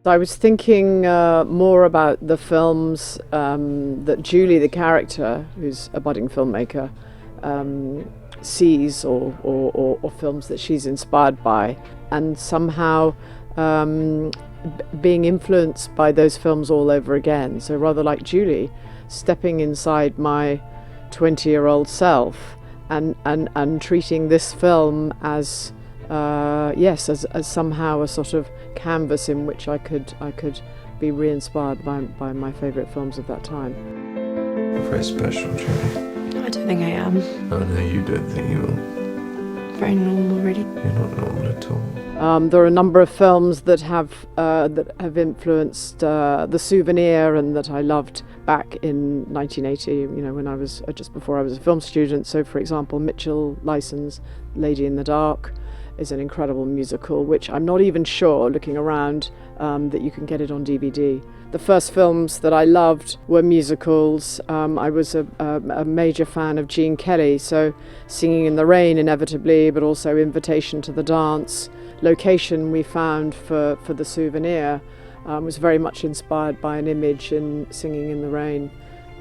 I was thinking more about the films that Julie, the character, who's a budding filmmaker, sees or films that she's inspired by, and somehow being influenced by those films all over again. So rather like Julie, stepping inside my 20-year-old self and treating this film as as somehow a sort of canvas in which I could be re-inspired by my favourite films of that time. You're very special, Julie. I don't think I am. Oh no, you don't think you will. Very normal, really. You're not normal at all. There are a number of films that have influenced the Souvenir, and that I loved back in 1980. When I was just before I was a film student. So, for example, Mitchell Lyson's Lady in the Dark is an incredible musical, which I'm not even sure, looking around, that you can get it on DVD. The first films that I loved were musicals. I was a major fan of Gene Kelly, so Singing in the Rain inevitably, but also Invitation to the Dance. Location we found for the Souvenir was very much inspired by an image in Singing in the Rain.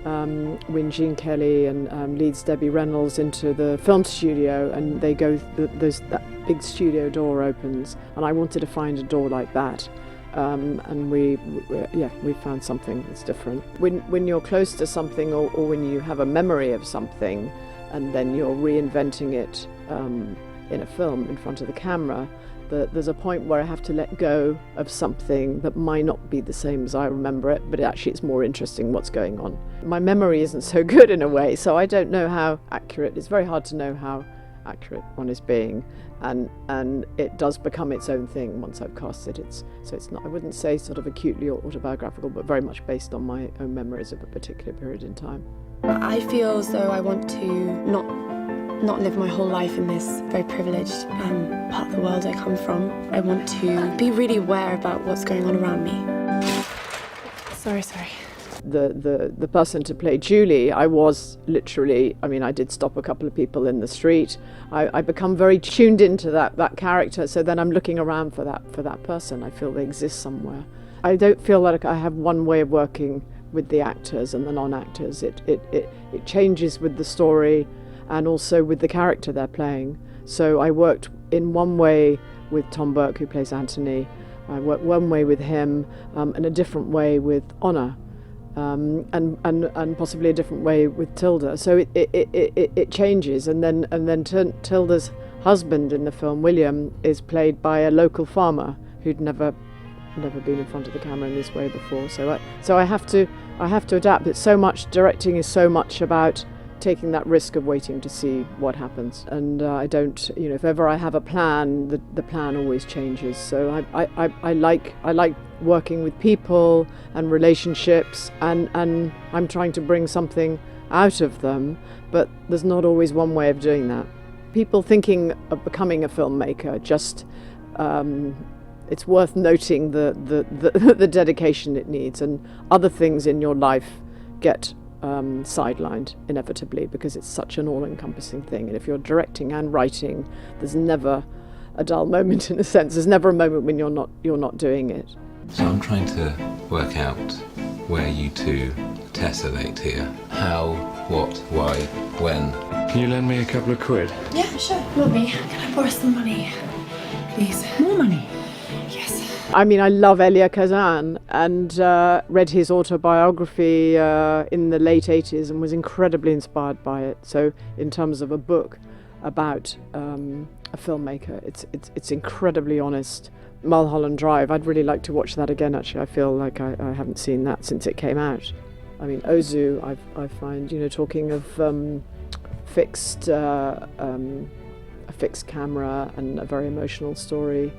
When Gene Kelly and leads Debbie Reynolds into the film studio, and they go, that big studio door opens, and I wanted to find a door like that. And we found something that's different. When you're close to something, or when you have a memory of something, and then you're reinventing it in a film in front of the camera, there's a point where I have to let go of something that might not be the same as I remember it, but actually it's more interesting what's going on. My memory isn't so good in a way, so I don't know how accurate. It's very hard to know how accurate one is being, and it does become its own thing once I've cast it. It's not, I wouldn't say sort of acutely autobiographical, but very much based on my own memories of a particular period in time. I feel as though I want to not live my whole life in this very privileged part of the world I come from. I want to be really aware about what's going on around me. Sorry. The person to play Julie, I was literally, I did stop a couple of people in the street. I become very tuned into that character, so then I'm looking around for that person. I feel they exist somewhere. I don't feel like I have one way of working with the actors and the non-actors. It changes with the story and also with the character they're playing. So I worked in one way with Tom Burke, who plays Anthony. I worked one way with him, and a different way with Honor. And possibly a different way with Tilda. So it changes, and then Tilda's husband in the film, William, is played by a local farmer who'd never been in front of the camera in this way before. So I have to adapt. It's so much, directing is so much about taking that risk of waiting to see what happens. And I don't, if ever I have a plan, the plan always changes. So I like working with people and relationships, and I'm trying to bring something out of them, but there's not always one way of doing that. People thinking of becoming a filmmaker, just it's worth noting the dedication it needs, and other things in your life get sidelined inevitably, because it's such an all-encompassing thing. And if you're directing and writing, there's never a dull moment, in a sense. There's never a moment when you're not doing it. So I'm trying to work out where you two tessellate here. How, what, why, when. Can you lend me a couple of quid? Yeah, sure. Mummy, can I borrow some money? Please. More money? Yes. I love Elia Kazan, and read his autobiography in the late 80s and was incredibly inspired by it. So in terms of a book about a filmmaker, it's incredibly honest. Mulholland Drive, I'd really like to watch that again, actually. I feel like I haven't seen that since it came out. Ozu, I find, talking of a fixed camera and a very emotional story.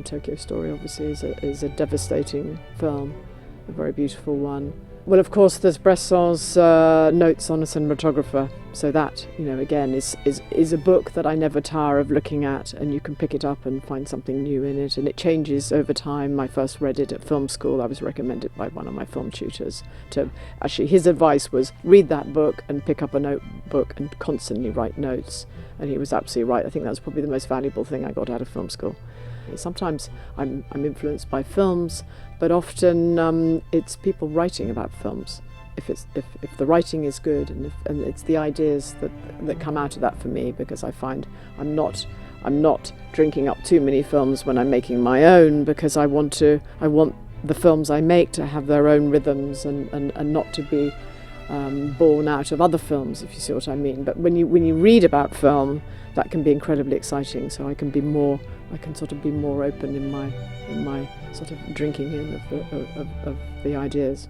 Tokyo Story, obviously, is a devastating film, a very beautiful one. Well, of course, there's Bresson's Notes on a Cinematographer. So that, again, is a book that I never tire of looking at, and you can pick it up and find something new in it, and it changes over time. I first read it at film school. I was recommended by one of my film tutors actually, his advice was read that book and pick up a notebook and constantly write notes, and he was absolutely right. I think that was probably the most valuable thing I got out of film school. Sometimes I'm influenced by films, but often it's people writing about films. If the writing is good, and it's the ideas that come out of that for me, because I find I'm not drinking up too many films when I'm making my own, because I want the films I make to have their own rhythms and not to be born out of other films, if you see what I mean. But when you read about film, that can be incredibly exciting. So I can sort of be more open in my sort of drinking in of the ideas.